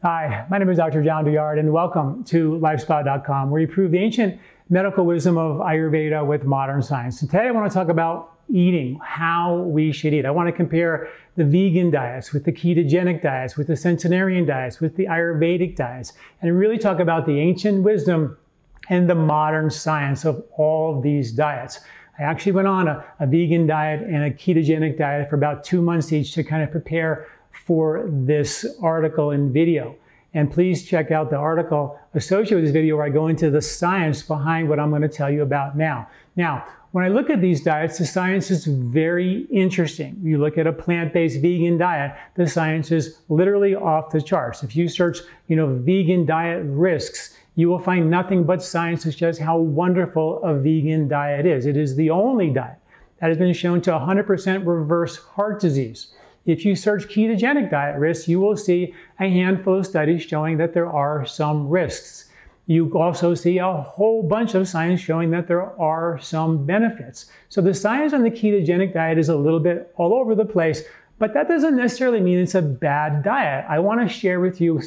Hi, my name is Dr. John Douillard, and welcome to LifeSpa.com, where we prove the ancient medical wisdom of Ayurveda with modern science. And today I want to talk about eating, how we should eat. I want to compare the vegan diets with the ketogenic diets, with the centenarian diets, with the Ayurvedic diets, and really talk about the ancient wisdom and the modern science of all of these diets. I actually went on a vegan diet and a ketogenic diet for about 2 months each to kind of prepare for this article and video. And please check out the article associated with this video where I go into the science behind what I'm going to tell you about now. Now, when I look at these diets, the science is very interesting. You look at a plant-based vegan diet, the science is literally off the charts. If you search, vegan diet risks, you will find nothing but science that shows how wonderful a vegan diet is. It is the only diet that has been shown to 100% reverse heart disease. If you search ketogenic diet risks, you will see a handful of studies showing that there are some risks. You also see a whole bunch of science showing that there are some benefits. So the science on the ketogenic diet is a little bit all over the place, but that doesn't necessarily mean it's a bad diet. I want to share with you,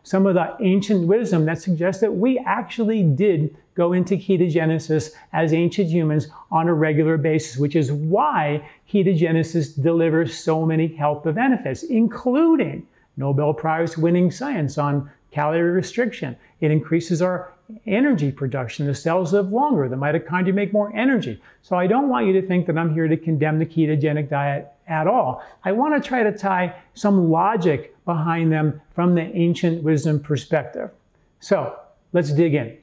some of the ancient wisdom that suggests that we actually did go into ketogenesis as ancient humans on a regular basis, which is why ketogenesis delivers so many health benefits, including Nobel Prize winning science on calorie restriction. It increases our energy production. The cells live longer. The mitochondria make more energy. So I don't want you to think that I'm here to condemn the ketogenic diet at all. I want to try to tie some logic behind them from the ancient wisdom perspective. So let's dig in.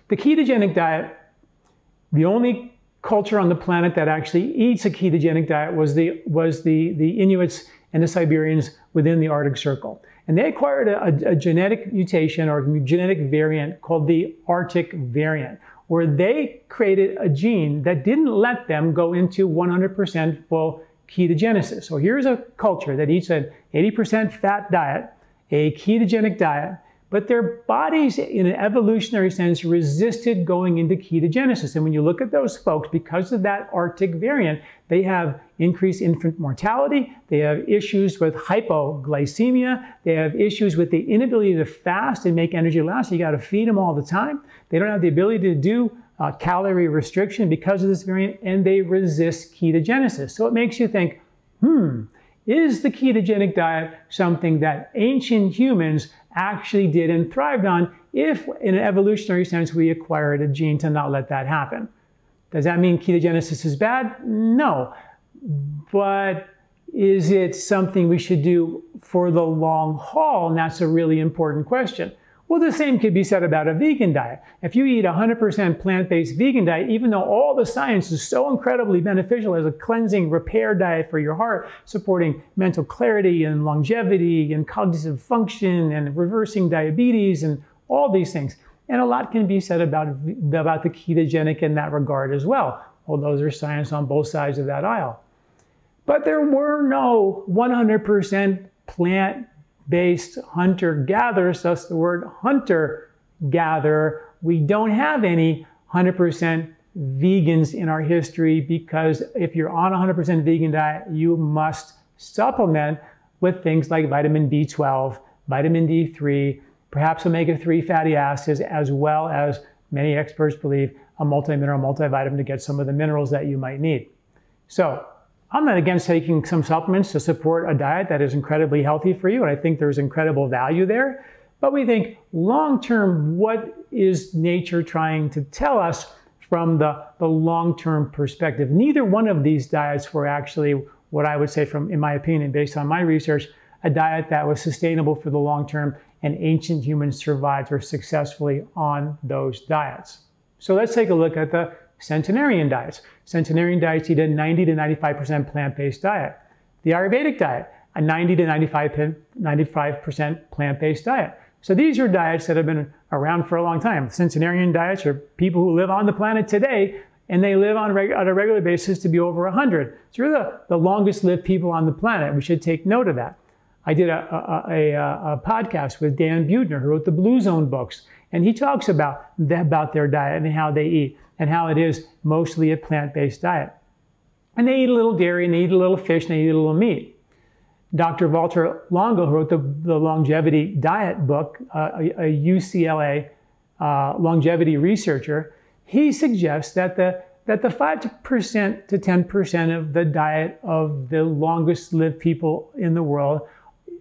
The ketogenic diet, the only culture on the planet that actually eats a ketogenic diet was the Inuits and the Siberians within the Arctic Circle. And they acquired a genetic mutation or genetic variant called the Arctic variant, where they created a gene that didn't let them go into 100% full ketogenesis. So here's a culture that eats an 80% fat diet, a ketogenic diet, but their bodies, in an evolutionary sense, resisted going into ketogenesis. And when you look at those folks, because of that Arctic variant, they have increased infant mortality, they have issues with hypoglycemia, they have issues with the inability to fast and make energy last. You got to feed them all the time. They don't have the ability to do calorie restriction because of this variant, and they resist ketogenesis. So it makes you think, is the ketogenic diet something that ancient humans actually did and thrived on if, in an evolutionary sense, we acquired a gene to not let that happen? Does that mean ketogenesis is bad? No. But is it something we should do for the long haul? And that's a really important question. Well, the same could be said about a vegan diet. If you eat a 100% plant-based vegan diet, even though all the science is so incredibly beneficial as a cleansing repair diet for your heart, supporting mental clarity and longevity and cognitive function and reversing diabetes and all these things. And a lot can be said about the ketogenic in that regard as well. Well, those are science on both sides of that aisle. But there were no 100% plant-based hunter-gatherers, thus the word hunter-gatherer. We don't have any 100% vegans in our history, because if you're on a 100% vegan diet, you must supplement with things like vitamin B12, vitamin D3, perhaps omega-3 fatty acids, as well as, many experts believe, a multi-mineral multivitamin to get some of the minerals that you might need. So I'm not against taking some supplements to support a diet that is incredibly healthy for you, and I think there's incredible value there. But we think long-term, what is nature trying to tell us from the long-term perspective? Neither one of these diets were actually what I would say, in my opinion, based on my research, a diet that was sustainable for the long term, and ancient humans survived or successfully on those diets. So let's take a look at the centenarian diets. Centenarian diets eat a 90 to 95% plant-based diet. The Ayurvedic diet, a 90 to 95% plant-based diet. So these are diets that have been around for a long time. Centenarian diets are people who live on the planet today, and they live on a regular basis to be over 100. So you're the longest lived people on the planet. We should take note of that. I did a podcast with Dan Buettner, who wrote the Blue Zone books, and he talks about their diet and how they eat, and how it is mostly a plant-based diet. And they eat a little dairy, and they eat a little fish, and they eat a little meat. Dr. Walter Longo, who wrote the longevity diet book, a UCLA longevity researcher, he suggests that the 5% to 10% of the diet of the longest lived people in the world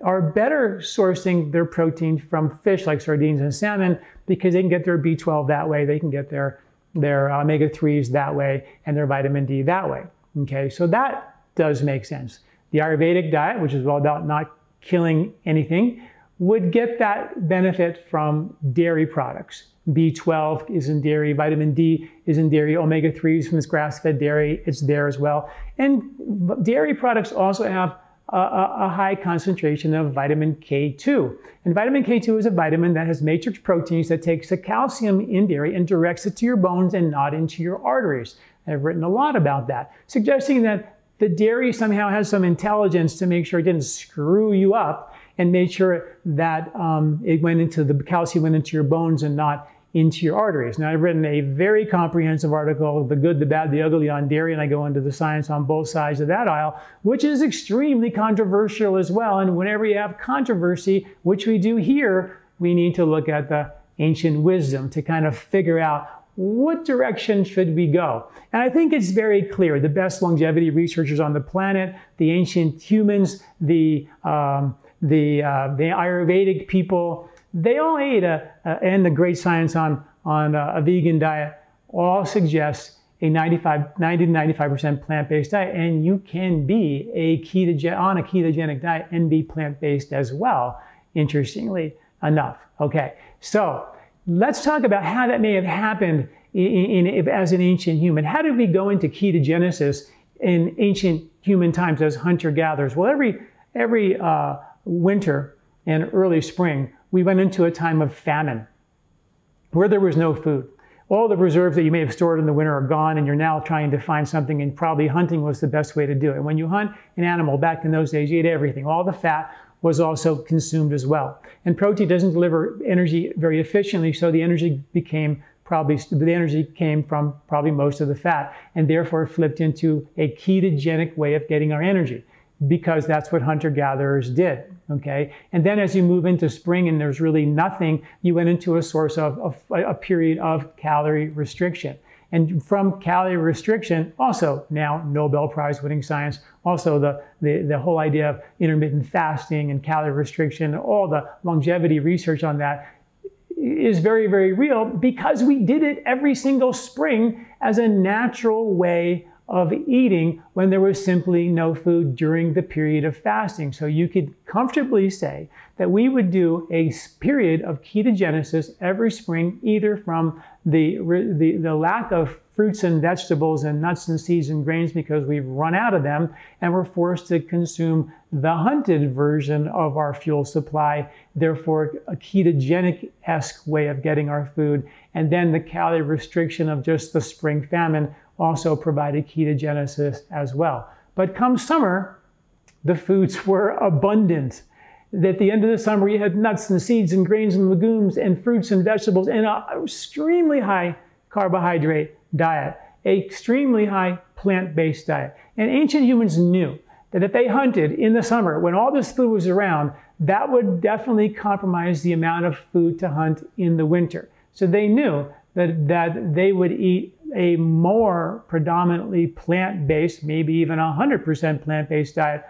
are better sourcing their protein from fish like sardines and salmon, because they can get their B12 that way, they can get their omega-3s that way, and their vitamin D that way. Okay, so that does make sense. The Ayurvedic diet, which is all about not killing anything, would get that benefit from dairy products. B12 is in dairy, vitamin D is in dairy, omega-3s from this grass-fed dairy, it's there as well. And dairy products also have a high concentration of vitamin K2. And vitamin K2 is a vitamin that has matrix proteins that takes the calcium in dairy and directs it to your bones and not into your arteries. I've written a lot about that, suggesting that the dairy somehow has some intelligence to make sure it didn't screw you up and made sure that the calcium went into your bones and not into your arteries. Now, I've written a very comprehensive article, The Good, the Bad, the Ugly on dairy, and I go into the science on both sides of that aisle, which is extremely controversial as well. And whenever you have controversy, which we do here, we need to look at the ancient wisdom to kind of figure out what direction should we go. And I think it's very clear. The best longevity researchers on the planet, the ancient humans, the Ayurvedic people, they all ate and the great science on a vegan diet all suggests a 90 to 95% plant-based diet, and you can be on a ketogenic diet and be plant-based as well, interestingly enough. Okay, so let's talk about how that may have happened as an ancient human. How did we go into ketogenesis in ancient human times as hunter-gatherers? Well, every winter and early spring, we went into a time of famine where there was no food. All the reserves that you may have stored in the winter are gone, and you're now trying to find something, and probably hunting was the best way to do it. When you hunt an animal, back in those days, you ate everything. All the fat was also consumed as well. And protein doesn't deliver energy very efficiently, so the energy came from probably most of the fat, and therefore flipped into a ketogenic way of getting our energy, because that's what hunter-gatherers did, okay? And then as you move into spring and there's really nothing, you went into a period of calorie restriction. And from calorie restriction, also now Nobel Prize winning science, also the whole idea of intermittent fasting and calorie restriction, all the longevity research on that is very, very real, because we did it every single spring as a natural way of eating when there was simply no food during the period of fasting. So you could comfortably say that we would do a period of ketogenesis every spring, either from the lack of fruits and vegetables and nuts and seeds and grains because we've run out of them and we're forced to consume the hunted version of our fuel supply, therefore a ketogenic-esque way of getting our food, and then the calorie restriction of just the spring famine also provided ketogenesis as well. But come summer, the foods were abundant. At the end of the summer, you had nuts and seeds and grains and legumes and fruits and vegetables and an extremely high carbohydrate diet, an extremely high plant-based diet. And ancient humans knew that if they hunted in the summer, when all this food was around, that would definitely compromise the amount of food to hunt in the winter. So they knew that they would eat a more predominantly plant-based, maybe even 100% plant-based diet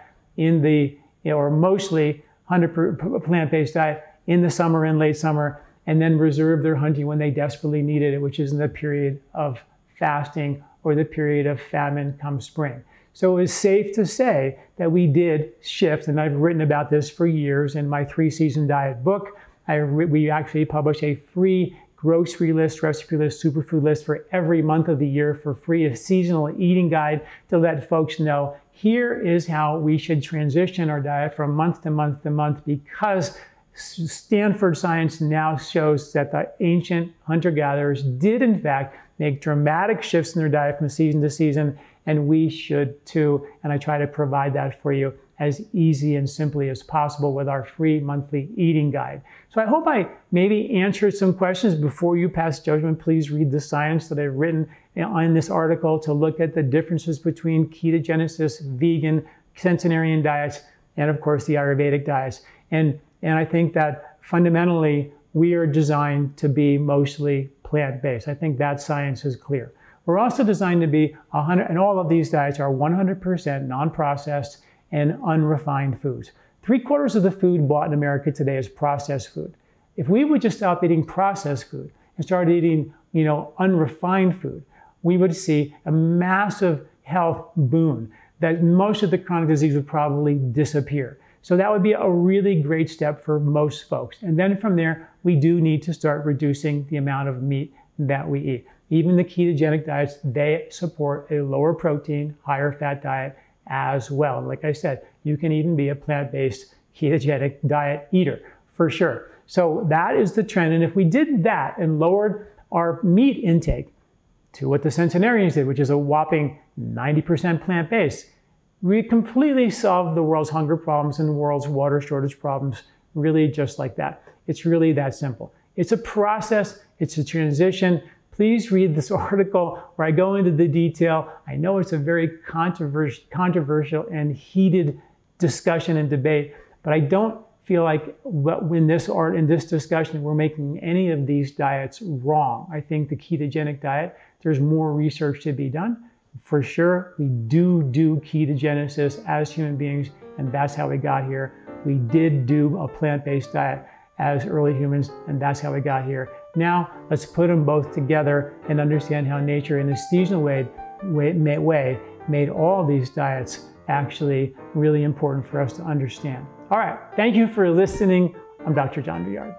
or mostly 100% plant-based diet in the summer and late summer, and then reserve their hunting when they desperately needed it, which is in the period of fasting or the period of famine come spring. So it is safe to say that we did shift, and I've written about this for years in my 3-season diet book. We actually publish a free grocery list, recipe list, superfood list for every month of the year for free, a seasonal eating guide to let folks know here is how we should transition our diet from month to month to month, because Stanford science now shows that the ancient hunter-gatherers did in fact make dramatic shifts in their diet from season to season, and we should too. And I try to provide that for you as easy and simply as possible with our free monthly eating guide. So I hope I maybe answered some questions. Before you pass judgment, please read the science that I've written in this article to look at the differences between ketogenesis, vegan, centenarian diets, and of course the Ayurvedic diets. And I think that fundamentally we are designed to be mostly plant-based. I think that science is clear. We're also designed to be 100, and all of these diets are 100% non-processed and unrefined foods. 3/4 of the food bought in America today is processed food. If we would just stop eating processed food and start eating, unrefined food, we would see a massive health boon that most of the chronic disease would probably disappear. So that would be a really great step for most folks. And then from there, we do need to start reducing the amount of meat that we eat. Even the ketogenic diets, they support a lower protein, higher fat diet as well. Like I said, you can even be a plant-based ketogenic diet eater for sure. So that is the trend. And if we did that and lowered our meat intake to what the centenarians did, which is a whopping 90% plant-based, we completely solved the world's hunger problems and the world's water shortage problems, really just like that. It's really that simple. It's a process, it's a transition. Please read this article where I go into the detail. I know it's a very controversial and heated discussion and debate, but I don't feel like in this discussion we're making any of these diets wrong. I think the ketogenic diet, there's more research to be done. For sure, we do ketogenesis as human beings, and that's how we got here. We did do a plant-based diet as early humans, and that's how we got here. Now, let's put them both together and understand how nature, in a seasonal way, made all these diets actually really important for us to understand. All right, thank you for listening. I'm Dr. John Douillard.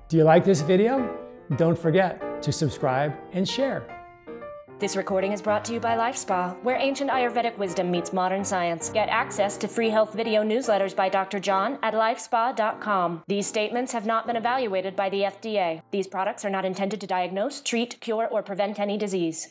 Do you like this video? Don't forget to subscribe and share. This recording is brought to you by LifeSpa, where ancient Ayurvedic wisdom meets modern science. Get access to free health video newsletters by Dr. John at LifeSpa.com. These statements have not been evaluated by the FDA. These products are not intended to diagnose, treat, cure, or prevent any disease.